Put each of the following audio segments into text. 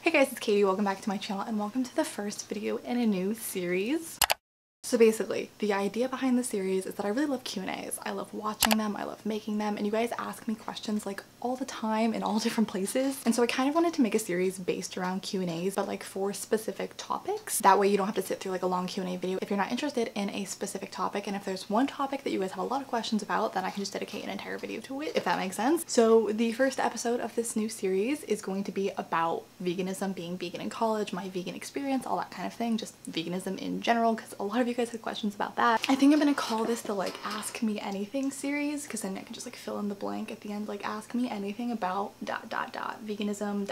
Hey guys, it's Katie. Welcome back to my channel and welcome to the first video in a new series. So basically, the idea behind the series is that I really love Q&As. I love watching them, I love making them, and you guys ask me questions like all the time in all different places. And so I kind of wanted to make a series based around Q&As, but like for specific topics. That way you don't have to sit through like a long Q&A video if you're not interested in a specific topic. And if there's one topic that you guys have a lot of questions about, then I can just dedicate an entire video to it, if that makes sense. So the first episode of this new series is going to be about veganism, being vegan in college, my vegan experience, all that kind of thing, just veganism in general, because a lot of you guys had questions about that. I think I'm gonna call this the like ask me anything series, because then I can just like fill in the blank at the end, like ask me anything about ... veganism ...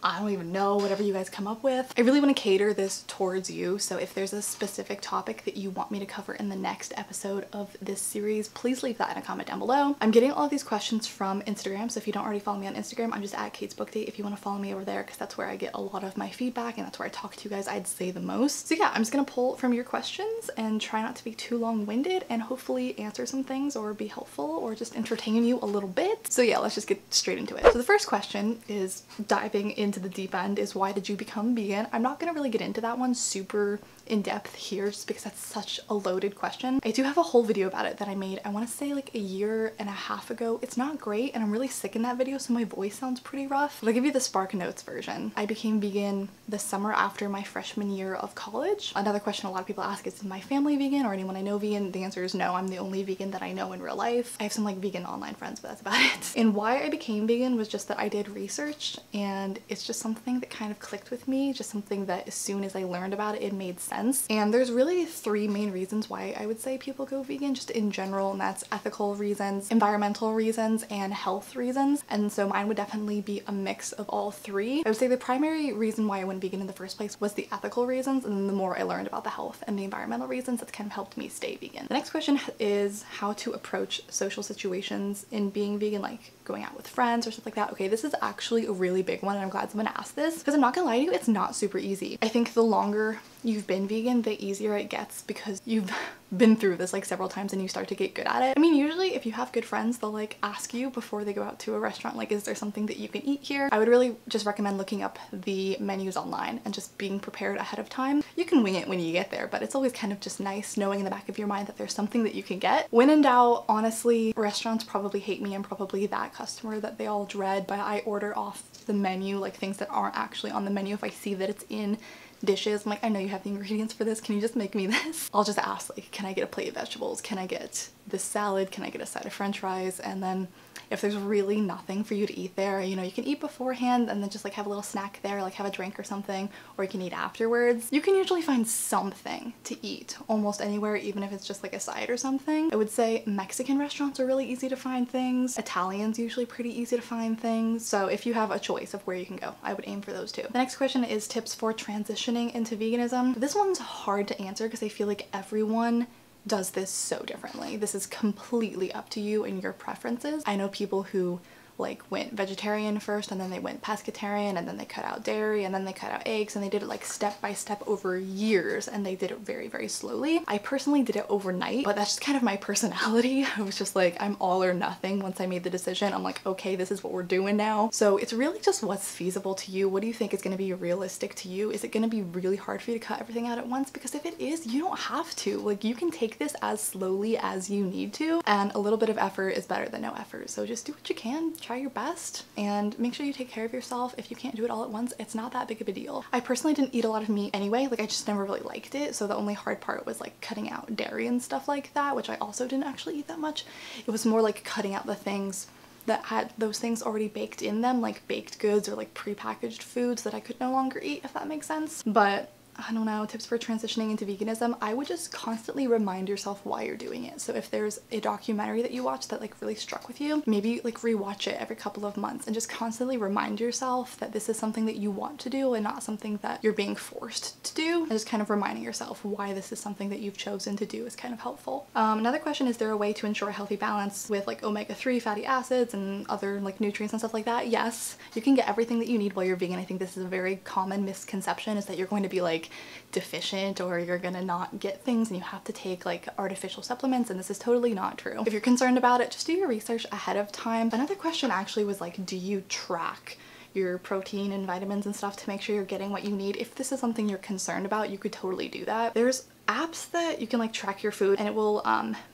I don't even know, whatever you guys come up with. I really want to cater this towards you, so if there's a specific topic that you want me to cover in the next episode of this series, please leave that in a comment down below. I'm getting all of these questions from Instagram, so if you don't already follow me on Instagram, I'm just at Katesbookdate if you want to follow me over there, because that's where I get a lot of my feedback and that's where I talk to you guys, I'd say, the most. So yeah, I'm just gonna pull from your questions and try not to be too long-winded and hopefully answer some things or be helpful or just entertain you a little bit. So yeah, let's just get straight into it. So the first question is diving into the deep end, is why did you become vegan? I'm not gonna really get into that one super in depth here just because that's such a loaded question. I do have a whole video about it that I made, I want to say like a year and a half ago. It's not great and I'm really sick in that video, so my voice sounds pretty rough, but I'll give you the Spark Notes version. I became vegan the summer after my freshman year of college. Another question a lot of people ask is my family vegan or anyone I know vegan? The answer is no, I'm the only vegan that I know in real life. I have some like vegan online friends, but that's about it. And why I became vegan was just that I did research and it's just something that kind of clicked with me, just something that as soon as I learned about it, it made sense. And there's really three main reasons why I would say people go vegan just in general, and that's ethical reasons, environmental reasons, and health reasons. And so mine would definitely be a mix of all three. I would say the primary reason why I went vegan in the first place was the ethical reasons, and then the more I learned about the health and the environmental reasons, that's kind of helped me stay vegan. The next question is how to approach social situations in being vegan, like going out with friends or stuff like that. Okay, this is actually a really big one and I'm glad someone asked this, because I'm not gonna lie to you, it's not super easy. I think the longer you've been vegan, the easier it gets because you've been through this like several times and you start to get good at it. I mean, usually if you have good friends, they'll like ask you before they go out to a restaurant, like, is there something that you can eat here? I would really just recommend looking up the menus online and just being prepared ahead of time. You can wing it when you get there, but it's always kind of just nice knowing in the back of your mind that there's something that you can get. When in doubt, honestly, restaurants probably hate me. I'm probably that customer that they all dread, but I order off the menu, like things that aren't actually on the menu. If I see that it's in dishes, I'm like, I know you have the ingredients for this, can you just make me this? I'll just ask, like, can I get a plate of vegetables? Can I get this salad? Can I get a side of french fries? And then if there's really nothing for you to eat there, you know, you can eat beforehand and then just like have a little snack there, like have a drink or something, or you can eat afterwards. You can usually find something to eat almost anywhere, even if it's just like a side or something. I would say Mexican restaurants are really easy to find things. Italian's usually pretty easy to find things. So if you have a choice of where you can go, I would aim for those two. The next question is tips for transitioning into veganism. This one's hard to answer because I feel like everyone does this so differently. This is completely up to you and your preferences. I know people who like went vegetarian first and then they went pescatarian and then they cut out dairy and then they cut out eggs, and they did it like step by step over years, and they did it very, very slowly. I personally did it overnight, but that's just kind of my personality. I was just like, I'm all or nothing. Once I made the decision, I'm like, okay, this is what we're doing now. So it's really just what's feasible to you. What do you think is going to be realistic to you? Is it going to be really hard for you to cut everything out at once? Because if it is, you don't have to. Like, you can take this as slowly as you need to, and a little bit of effort is better than no effort. So just do what you can. Try your best and make sure you take care of yourself. If you can't do it all at once, it's not that big of a deal. I personally didn't eat a lot of meat anyway, like I just never really liked it, so the only hard part was like cutting out dairy and stuff like that, which I also didn't actually eat that much. It was more like cutting out the things that had those things already baked in them, like baked goods or like prepackaged foods that I could no longer eat, if that makes sense. But I don't know, tips for transitioning into veganism. I would just constantly remind yourself why you're doing it. So if there's a documentary that you watch that like really struck with you, maybe like rewatch it every couple of months and just constantly remind yourself that this is something that you want to do and not something that you're being forced to do. And just kind of reminding yourself why this is something that you've chosen to do is kind of helpful. Another question, is there a way to ensure a healthy balance with like omega-3 fatty acids and other like nutrients and stuff like that? Yes, you can get everything that you need while you're vegan. I think this is a very common misconception, is that you're going to be like deficient or you're gonna not get things and you have to take like artificial supplements, and this is totally not true. If you're concerned about it, just do your research ahead of time. Another question actually was like, do you track your protein and vitamins and stuff to make sure you're getting what you need. If this is something you're concerned about, you could totally do that. There's apps that you can like track your food and it will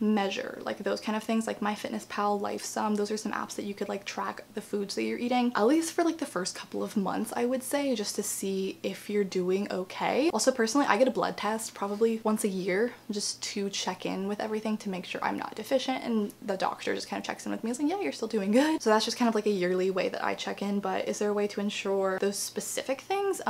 measure like those kind of things, like MyFitnessPal, LifeSum. Those are some apps that you could like track the foods that you're eating, at least for like the first couple of months, I would say, just to see if you're doing okay. Also, personally, I get a blood test probably once a year just to check in with everything to make sure I'm not deficient, and the doctor just kind of checks in with me and is like, yeah, you're still doing good. So that's just kind of like a yearly way that I check in. But is there a way to ensure those specific things?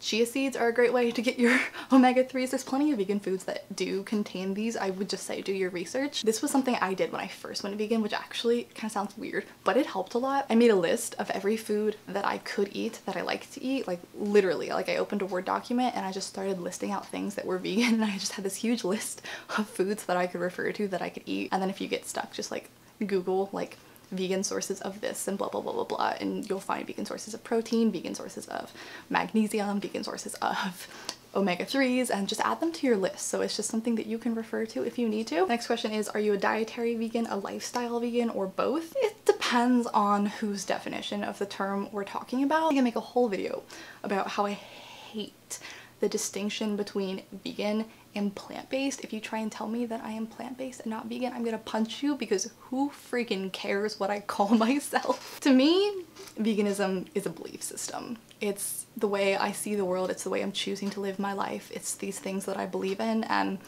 Chia seeds are a great way to get your omega-3s. There's plenty of vegan foods that do contain these. I would just say do your research. This was something I did when I first went vegan, which actually kind of sounds weird, but it helped a lot. I made a list of every food that I could eat, that I like to eat, like literally, like I opened a Word document and I just started listing out things that were vegan, and I just had this huge list of foods that I could refer to that I could eat. And then if you get stuck, just like Google like vegan sources of this and blah blah blah blah blah, and you'll find vegan sources of protein, vegan sources of magnesium, vegan sources of omega-3s, and just add them to your list. So it's just something that you can refer to if you need to. Next question is, are you a dietary vegan, a lifestyle vegan, or both? It depends on whose definition of the term we're talking about. I can make a whole video about how I hate the distinction between vegan and plant-based. If you try and tell me that I am plant-based and not vegan, I'm gonna punch you, because who freaking cares what I call myself? To me, veganism is a belief system. It's the way I see the world. It's the way I'm choosing to live my life. It's these things that I believe in, and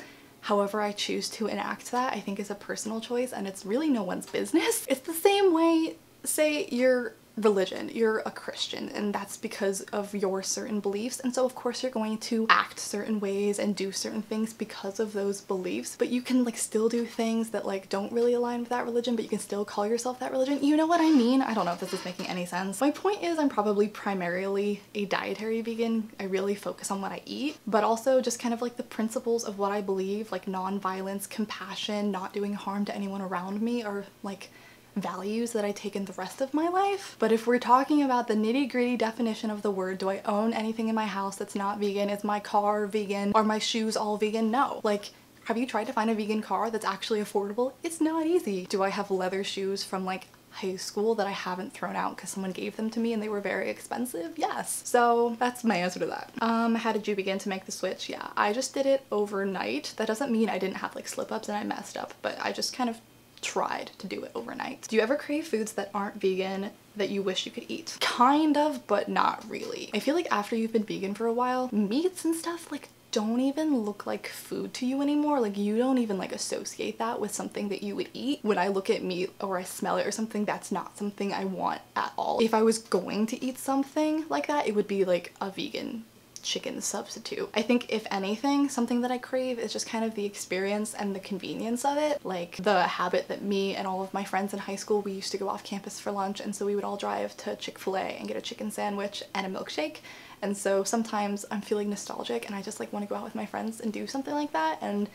however I choose to enact that, I think, is a personal choice, and it's really no one's business. It's the same way, say you're religion, you're a Christian, and that's because of your certain beliefs, and so of course you're going to act certain ways and do certain things because of those beliefs. But you can like still do things that like don't really align with that religion, but you can still call yourself that religion. You know what I mean? I don't know if this is making any sense. My point is, I'm probably primarily a dietary vegan. I really focus on what I eat, but also just kind of like the principles of what I believe, like non-violence, compassion, not doing harm to anyone around me, are like values that I take in the rest of my life. But if we're talking about the nitty-gritty definition of the word, do I own anything in my house that's not vegan? Is my car vegan? Are my shoes all vegan? No. Like, have you tried to find a vegan car that's actually affordable? It's not easy. Do I have leather shoes from like high school that I haven't thrown out because someone gave them to me and they were very expensive? Yes. So that's my answer to that. How did you begin to make the switch? Yeah, I just did it overnight. That doesn't mean I didn't have like slip-ups and I messed up, but I just kind of tried to do it overnight. Do you ever crave foods that aren't vegan that you wish you could eat? Kind of, but not really. I feel like after you've been vegan for a while, meats and stuff like don't even look like food to you anymore. Like you don't even like associate that with something that you would eat. When I look at meat or I smell it or something, that's not something I want at all. If I was going to eat something like that, it would be like a vegan chicken substitute. I think if anything, something that I crave is just kind of the experience and the convenience of it. Like the habit that me and all of my friends in high school, we used to go off campus for lunch, and so we would all drive to Chick-fil-A and get a chicken sandwich and a milkshake. And so sometimes I'm feeling nostalgic and I just like want to go out with my friends and do something like that, and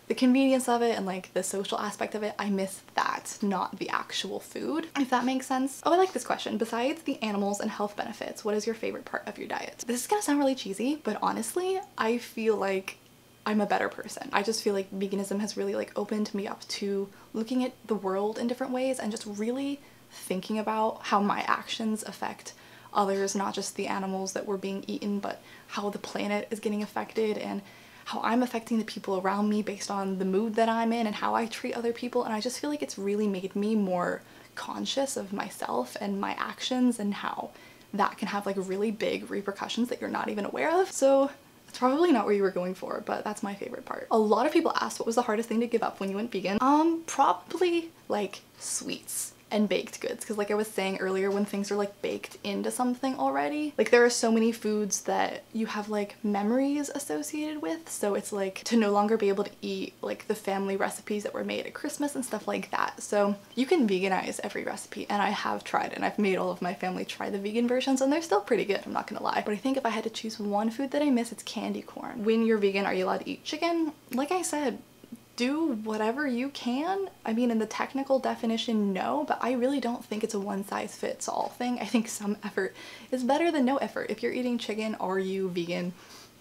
the convenience of it and like the social aspect of it, I miss that, not the actual food, if that makes sense. Oh, I like this question. Besides the animals and health benefits, what is your favorite part of your diet? This is gonna sound really cheesy, but honestly, I feel like I'm a better person. I just feel like veganism has really like opened me up to looking at the world in different ways and just really thinking about how my actions affect others, not just the animals that were being eaten, but how the planet is getting affected and how I'm affecting the people around me based on the mood that I'm in and how I treat other people. And I just feel like it's really made me more conscious of myself and my actions and how that can have like really big repercussions that you're not even aware of. So it's probably not where you were going for, but that's my favorite part. A lot of people asked what was the hardest thing to give up when you went vegan. Probably like sweets and baked goods, because like I was saying earlier, when things are like baked into something already, like there are so many foods that you have like memories associated with, so it's like to no longer be able to eat like the family recipes that were made at Christmas and stuff like that. So you can veganize every recipe, and I have tried, and I've made all of my family try the vegan versions, and they're still pretty good, I'm not gonna lie. But I think if I had to choose one food that I miss, it's candy corn. When you're vegan, are you allowed to eat chicken? Like I said, do whatever you can. I mean, in the technical definition, no, but I really don't think it's a one-size-fits-all thing. I think some effort is better than no effort. If you're eating chicken, are you vegan?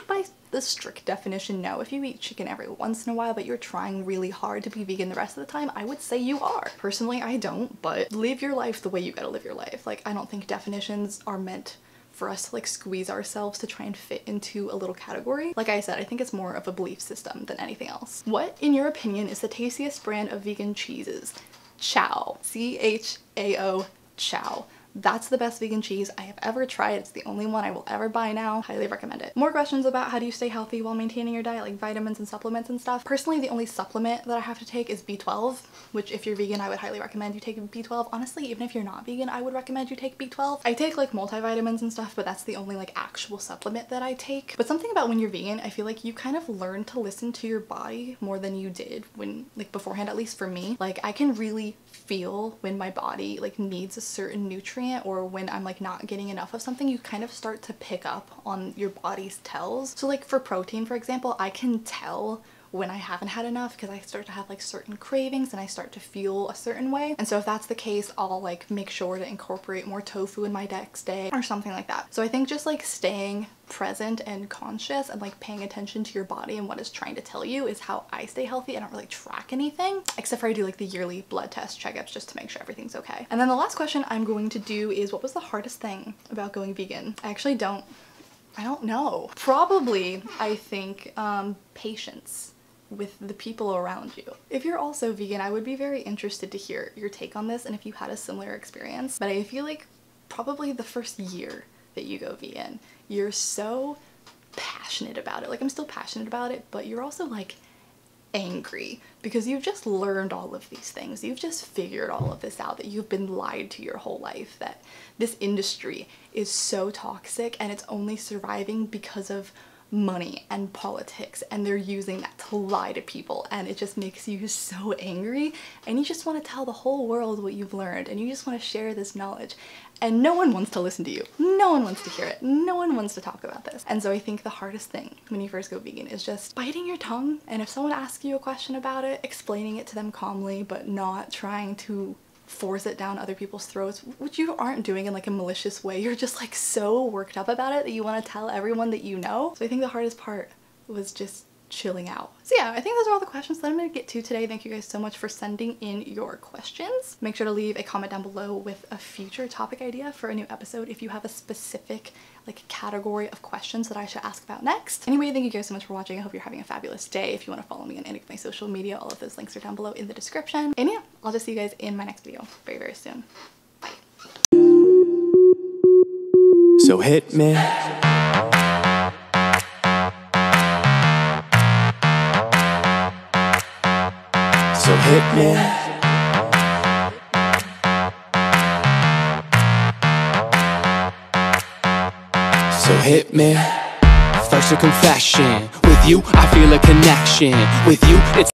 by the strict definition, no. If you eat chicken every once in a while but you're trying really hard to be vegan the rest of the time, I would say you are. Personally, I don't, but live your life the way you gotta live your life. Like, I don't think definitions are meant for us to like squeeze ourselves to try and fit into a little category. Like I said, I think it's more of a belief system than anything else. What, in your opinion, is the tastiest brand of vegan cheeses? Chow. C-H-A-O. Chow. That's the best vegan cheese I have ever tried. It's the only one I will ever buy now. Highly recommend it. More questions about how do you stay healthy while maintaining your diet, like vitamins and supplements and stuff. Personally, the only supplement that I have to take is B12, which if you're vegan, I would highly recommend you take B12. Honestly, even if you're not vegan, I would recommend you take B12. I take like multivitamins and stuff, but that's the only like actual supplement that I take. But something about when you're vegan, I feel like you kind of learn to listen to your body more than you did when, like beforehand, at least for me. Like I can really feel when my body like needs a certain nutrient or when I'm like not getting enough of something. You kind of start to pick up on your body's tells. So like for protein, for example, I can tell when I haven't had enough because I start to have like certain cravings and I start to feel a certain way. And so if that's the case, I'll like make sure to incorporate more tofu in my next day or something like that. So I think just like staying present and conscious and like paying attention to your body and what it's trying to tell you is how I stay healthy. I don't really track anything except for I do like the yearly blood test checkups just to make sure everything's okay. And then the last question I'm going to do is, what was the hardest thing about going vegan? I don't know. Probably, I think, patience with the people around you. If you're also vegan, I would be very interested to hear your take on this and if you had a similar experience. But I feel like probably the first year that you go vegan, you're so passionate about it. Like I'm still passionate about it, but you're also like angry because you've just learned all of these things. You've just figured all of this out, that you've been lied to your whole life, that this industry is so toxic and it's only surviving because of money and politics, and they're using that to lie to people, and it just makes you so angry and you just want to tell the whole world what you've learned and you just want to share this knowledge, and no one wants to listen to you. No one wants to hear it. No one wants to talk about this. And so I think the hardest thing when you first go vegan is just biting your tongue, and if someone asks you a question about it, explaining it to them calmly but not trying to force it down other people's throats, which you aren't doing in like a malicious way. You're just like so worked up about it that you want to tell everyone that you know. So I think the hardest part was just chilling out. So yeah, I think those are all the questions that I'm going to get to today. Thank you guys so much for sending in your questions. Make sure to leave a comment down below with a future topic idea for a new episode if you have a specific like category of questions that I should ask about next. Anyway, thank you guys so much for watching. I hope you're having a fabulous day. If you want to follow me on any of my social media, all of those links are down below in the description. And yeah, I'll just see you guys in my next video very, very soon. Bye. So hit me. So hit me. So hit me. First a confession. With you, I feel a connection. With you, it's